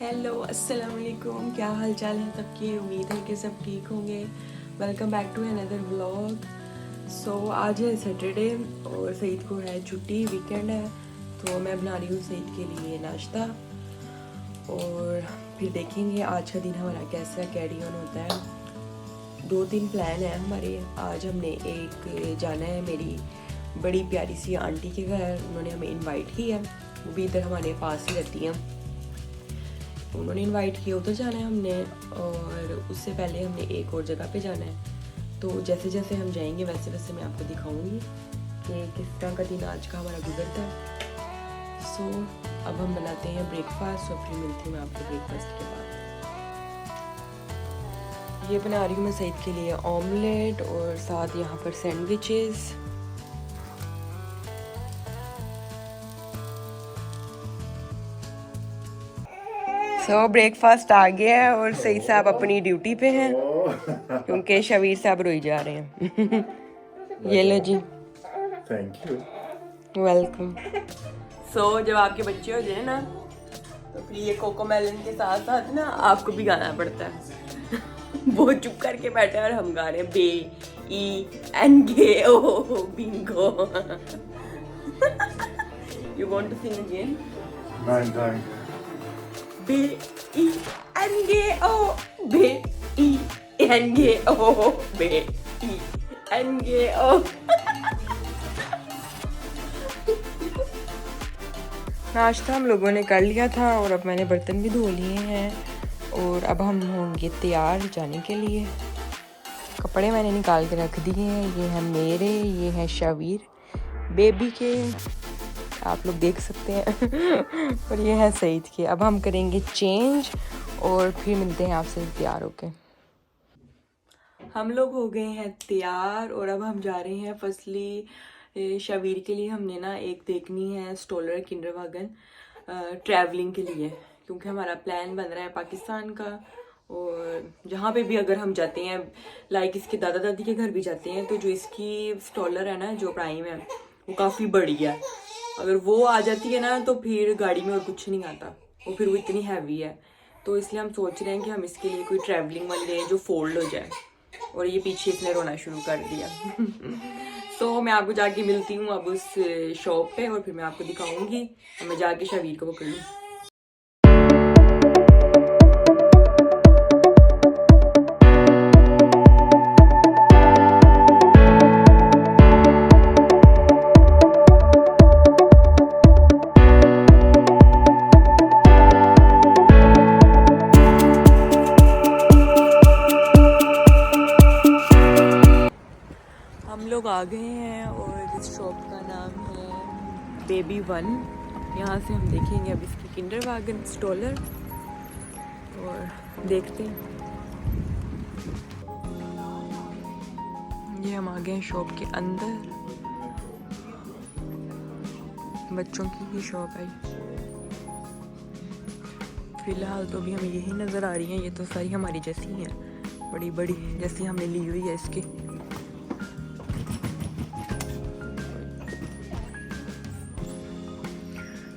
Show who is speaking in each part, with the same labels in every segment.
Speaker 1: Hello अस्सलाम वालेकुम, क्या हाल चाल है सबकी। उम्मीद है कि सब ठीक होंगे। Welcome back to another vlog. So आज है सैटरडे और सईद को है छुट्टी, वीकेंड है, तो मैं बना रही हूँ सईद के लिए नाश्ता और फिर देखेंगे आज का दिन हमारा कैसा कैरी ऑन होता है। 2-3 प्लान है हमारे। आज हमने एक जाना है मेरी बड़ी प्यारी सी आंटी के घर, उन्होंने हमें इनवाइट किया, वो भी इधर हमारे पास ही रहती हैं, उन्होंने इनवाइट किया, उधर जाना है हमने। और उससे पहले हमने एक और जगह पे जाना है, तो जैसे जैसे हम जाएंगे वैसे वैसे मैं आपको दिखाऊंगी कि किस तरह का दिन आज का हमारा गुजरता है। सो अब हम बनाते हैं ब्रेकफास्ट और फिर मिलती हूँ मैं आपको ब्रेकफास्ट के बाद। ये बना रही हूँ मैं सईद के लिए ऑमलेट और साथ यहाँ पर सैंडविचेस। सो ब्रेकफास्ट आ गया है और सईद साहब अपनी ड्यूटी पे हैं क्योंकि शबीर साहब रोई जा रहे हैं। ये लो जी,
Speaker 2: थैंक यू,
Speaker 1: वेलकम। सो जब आपके बच्चे हो जाए ना तो फिर ये कोको मेलन के साथ साथ ना आपको भी गाना पड़ता है। वो चुप करके बैठे और हम गा रहे हैं B I N G O bingo. You want to sing again?
Speaker 2: नहीं
Speaker 1: B I N G O B I N G O B I N G O. नाश्ता हम लोगों ने कर लिया था और अब मैंने बर्तन भी धो लिए हैं और अब हम होंगे तैयार जाने के लिए। कपड़े मैंने निकाल के रख दिए हैं, ये है मेरे, ये है शबीर बेबी के, आप लोग देख सकते हैं। और ये है सईद के। अब हम करेंगे चेंज और फिर मिलते हैं आपसे तैयार होके। हम लोग हो गए हैं तैयार और अब हम जा रहे हैं फसली शबीर के लिए। हमने ना एक देखनी है स्टॉलर किंडरवागन ट्रैवलिंग के लिए, क्योंकि हमारा प्लान बन रहा है पाकिस्तान का। और जहाँ पे भी अगर हम जाते हैं, लाइक इसके दादा दादी के घर भी जाते हैं, तो जो इसकी स्टॉलर है ना, जो प्राइम है, वो काफ़ी बड़ी है। अगर वो आ जाती है ना तो फिर गाड़ी में और कुछ नहीं आता, वो फिर वो इतनी हैवी है। तो इसलिए हम सोच रहे हैं कि हम इसके लिए कोई ट्रैवलिंग वाली लें जो फोल्ड हो जाए। और ये पीछे इसने रोना शुरू कर दिया। तो मैं आपको जाके मिलती हूँ अब उस शॉप पे और फिर मैं आपको दिखाऊंगी। मैं जाके शबीर को पकड़ लूँ। हम लोग आ गए हैं और इस शॉप का नाम है बेबी वन। यहाँ से हम देखेंगे अब इसकी किंडरवागन स्टॉलर और देखते हैं। ये हम आ गए हैं शॉप के अंदर, बच्चों की ही शॉप है। फिलहाल तो भी हमें यही नज़र आ रही हैं, ये तो सारी हमारी जैसी हैं, बड़ी बड़ी जैसी हमने ली हुई है इसकी।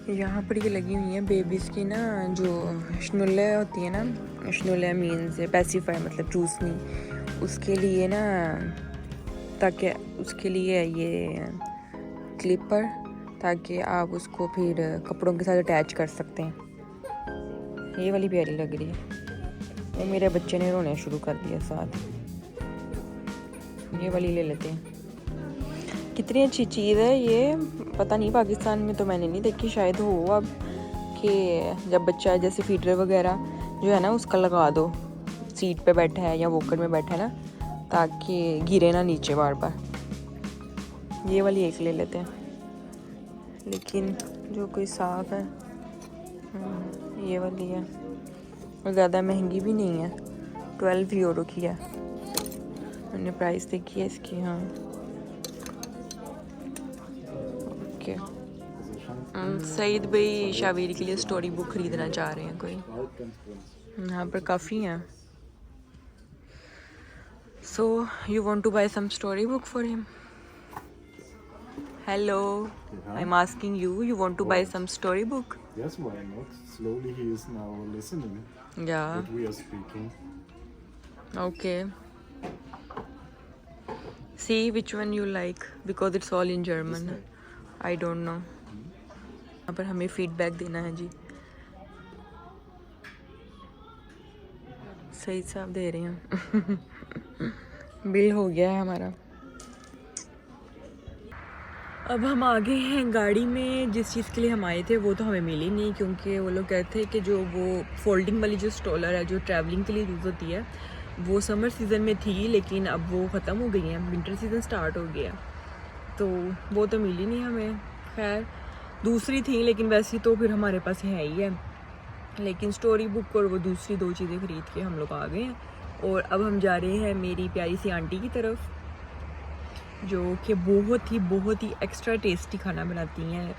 Speaker 1: यहाँ पर ये लगी हुई है बेबीज़ की ना, जो शनुले होती है ना, शनुले मीन्स पैसिफाई मतलब चूसनी, उसके लिए ना, ताकि उसके लिए ये क्लिपर, ताकि आप उसको फिर कपड़ों के साथ अटैच कर सकते हैं। ये वाली प्यारी लग रही है। वो मेरे बच्चे ने रोने शुरू कर दिया साथ। ये वाली ले लेते हैं। कितनी अच्छी चीज़ है ये, पता नहीं पाकिस्तान में तो मैंने नहीं देखी, शायद हो अब, कि जब बच्चा जैसे फीडर वगैरह जो है ना उसका लगा दो, सीट पे बैठा है या वॉकर में बैठा है ना, ताकि गिरे ना नीचे बार बार। ये वाली एक ले लेते हैं, लेकिन जो कोई साफ है। ये वाली है और ज़्यादा महंगी भी नहीं है, 12 यूरो की है, मैंने प्राइस देखी है इसकी। हाँ सईद भाई शावीर के लिए स्टोरी बुक खरीदना चाह रहे हैं कोई, यहाँ पर काफ़ी हैं। So you want to buy some story book for him? Hello, I am asking you, you want to buy some story book?
Speaker 2: Yes, why not? Slowly he is now listening
Speaker 1: Yeah.
Speaker 2: what we are speaking.
Speaker 1: Okay. See which one you like because it's all in German. I don't know. यहाँ पर हमें feedback देना है जी. सही साहब दे रहे हैं. Bill हो गया है हमारा. अब हम आ गए हैं गाड़ी में. जिस चीज़ के लिए हम आए थे वो तो हमें मिली नहीं, क्योंकि वो लोग कहते हैं कि जो वो फोल्डिंग वाली जो स्ट्रोलर है जो ट्रैवलिंग के लिए यूज़ होती है वो समर सीज़न में थी, लेकिन अब वो ख़त्म हो गई है. विंटर सीज़न स्टार्ट हो गया, तो वो तो मिली नहीं हमें. खैर दूसरी थी, लेकिन वैसे तो फिर हमारे पास है ही है. लेकिन स्टोरी बुक और वो दूसरी 2 चीज़ें ख़रीद के हम लोग आ गए हैं. और अब हम जा रहे हैं मेरी प्यारी सी आंटी की तरफ, जो कि बहुत ही एक्स्ट्रा टेस्टी खाना बनाती हैं,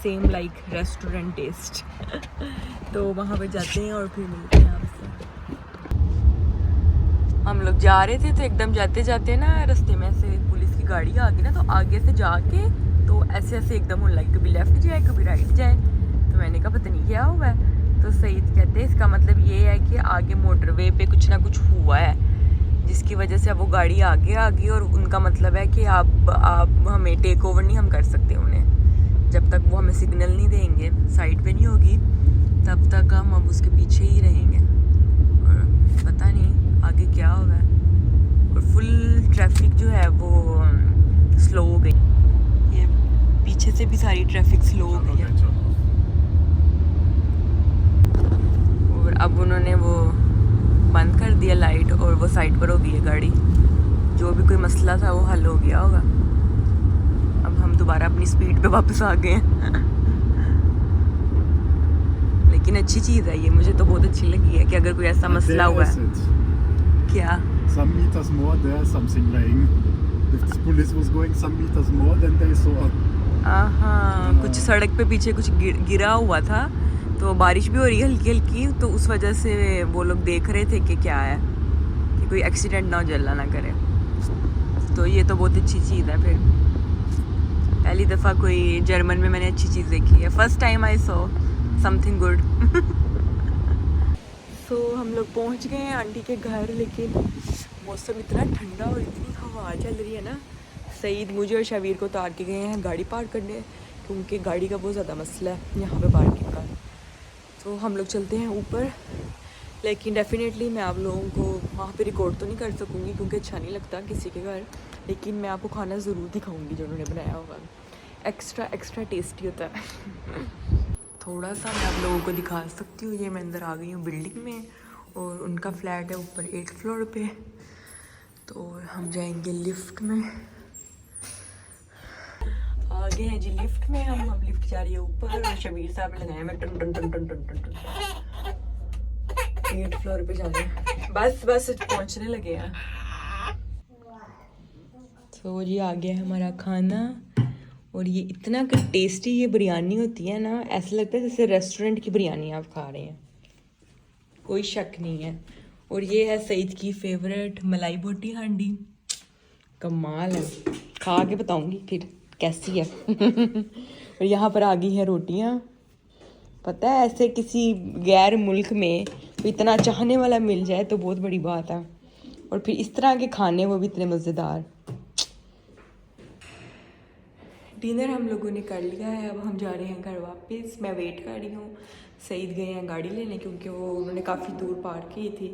Speaker 1: सेम लाइक रेस्टोरेंट टेस्ट. तो वहाँ पर जाते हैं और फिर मिलते हैं आपसे. हम लोग जा रहे थे तो एकदम जाते जाते ना रास्ते में से पुलिस की गाड़ी आ गई ना, तो आगे से जाके तो ऐसे एकदम लाइक कभी लेफ्ट जाए कभी राइट जाए. तो मैंने कहा पता नहीं क्या हुआ है. तो सईद कहते हैं इसका मतलब ये है कि आगे मोटरवे पे कुछ ना कुछ हुआ है, जिसकी वजह से अब वो गाड़ी आगे आ गई. और उनका मतलब है कि आप हमें टेक ओवर नहीं हम कर सकते उन्हें, जब तक वो हमें सिग्नल नहीं देंगे, साइड पे नहीं होगी, तब तक हम अब उसके पीछे ही रहेंगे. और पता नहीं आगे क्या होगा. और फुल ट्रैफिक जो है वो स्लो हो गई. ये पीछे से भी सारी ट्रैफिक स्लो हो गई है. और अब उन्होंने वो बंद कर दिया लाइट, और वो साइड पर हो गई है गाड़ी. जो भी कोई मसला था वो हल हो गया होगा. अब हम दोबारा अपनी स्पीड पे वापस आ गए हैं. लेकिन अच्छी चीज़ है ये, मुझे तो बहुत अच्छी लगी है कि अगर कोई ऐसा मसला हुआ है. क्या?
Speaker 2: Some meters more, there is something lying. If the police was going some meters more, then they saw.
Speaker 1: हाँ, कुछ सड़क पे पीछे कुछ गिरा हुआ था, तो बारिश भी हो रही है हल्की हल्की, तो उस वजह से वो लोग देख रहे थे कि क्या है, कि कोई एक्सीडेंट ना हो, जल्ला ना करे. तो ये तो बहुत अच्छी चीज़ है. फिर पहली दफ़ा कोई जर्मन में मैंने अच्छी चीज़ देखी है. First time I saw something good. तो हम लोग पहुंच गए हैं आंटी के घर, लेकिन मौसम इतना ठंडा और इतनी हवा चल रही है ना. सईद मुझे और शबीर को उतार के गए हैं गाड़ी पार्क करने, क्योंकि गाड़ी का बहुत ज़्यादा मसला है यहाँ पे पार्किंग का. तो हम लोग चलते हैं ऊपर. लेकिन डेफिनेटली मैं आप लोगों को वहाँ पे रिकॉर्ड तो नहीं कर सकूँगी, क्योंकि अच्छा नहीं लगता किसी के घर. लेकिन मैं आपको खाना ज़रूर दिखाऊँगी जो उन्होंने बनाया होगा. एक्स्ट्रा टेस्टी होता है. थोड़ा सा मैं आप लोगों को दिखा सकती हूँ. ये मैं अंदर आ गई हूँ बिल्डिंग में, और उनका फ्लैट है ऊपर 8th फ्लोर पे. तो हम जाएंगे लिफ्ट में. आ गए हैं जी लिफ्ट में हम. अब लिफ्ट जा रही है ऊपर, और शबीर साहब लगाए मैं टन टन टन टन टन टन टन. 8th फ्लोर पे जाना है. बस पहुँचने लगे हैं. तो जी आ गया हमारा खाना. और ये इतना टेस्टी ये बिरयानी होती है ना, ऐसा लगता है जैसे रेस्टोरेंट की बिरयानी आप खा रहे हैं, कोई शक नहीं है. और ये है सईद की फेवरेट मलाई बोटी हांडी. कमाल है, खा के बताऊंगी फिर कैसी है. और यहाँ पर आ गई है रोटियाँ. पता है ऐसे किसी गैर मुल्क में तो इतना चाहने वाला मिल जाए तो बहुत बड़ी बात है. और फिर इस तरह के खाने वो भी इतने मज़ेदार. डिनर हम लोगों ने कर लिया है. अब हम जा रहे हैं घर वापस. मैं वेट कर रही हूँ. सईद गए हैं गाड़ी लेने, क्योंकि वो उन्होंने काफ़ी दूर पार्क की थी,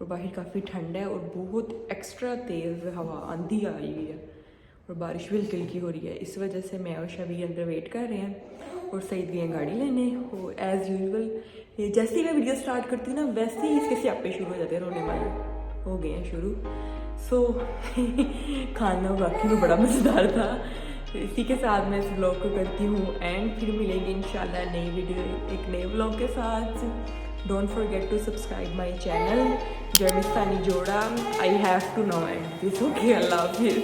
Speaker 1: और बाहर काफ़ी ठंड है, और बहुत एक्स्ट्रा तेज़ हवा आंधी आई हुई है, और बारिश भी हल्की हल्की हो रही है. इस वजह से मैं और शबीर अंदर वेट कर रहे हैं, और सईद गए हैं गाड़ी लेने. और एज़ यूजुअल जैसे ही मैं वीडियो स्टार्ट करती हूँ ना, वैसे ही इसके स्यापे शुरू हो जाते हैं, रोने वाले हो गए हैं शुरू. सो खाना वाकई में बड़ा मज़ेदार था. इसी के साथ मैं इस व्लॉग को करती हूँ एंड. फिर मिलेंगे इंशाल्लाह नई वीडियो एक नए व्लॉग के साथ. Don't forget to subscribe my channel जर्मिस्तानी जोड़ा. I have to now end this. Okay, अल्लाह हाफिज़.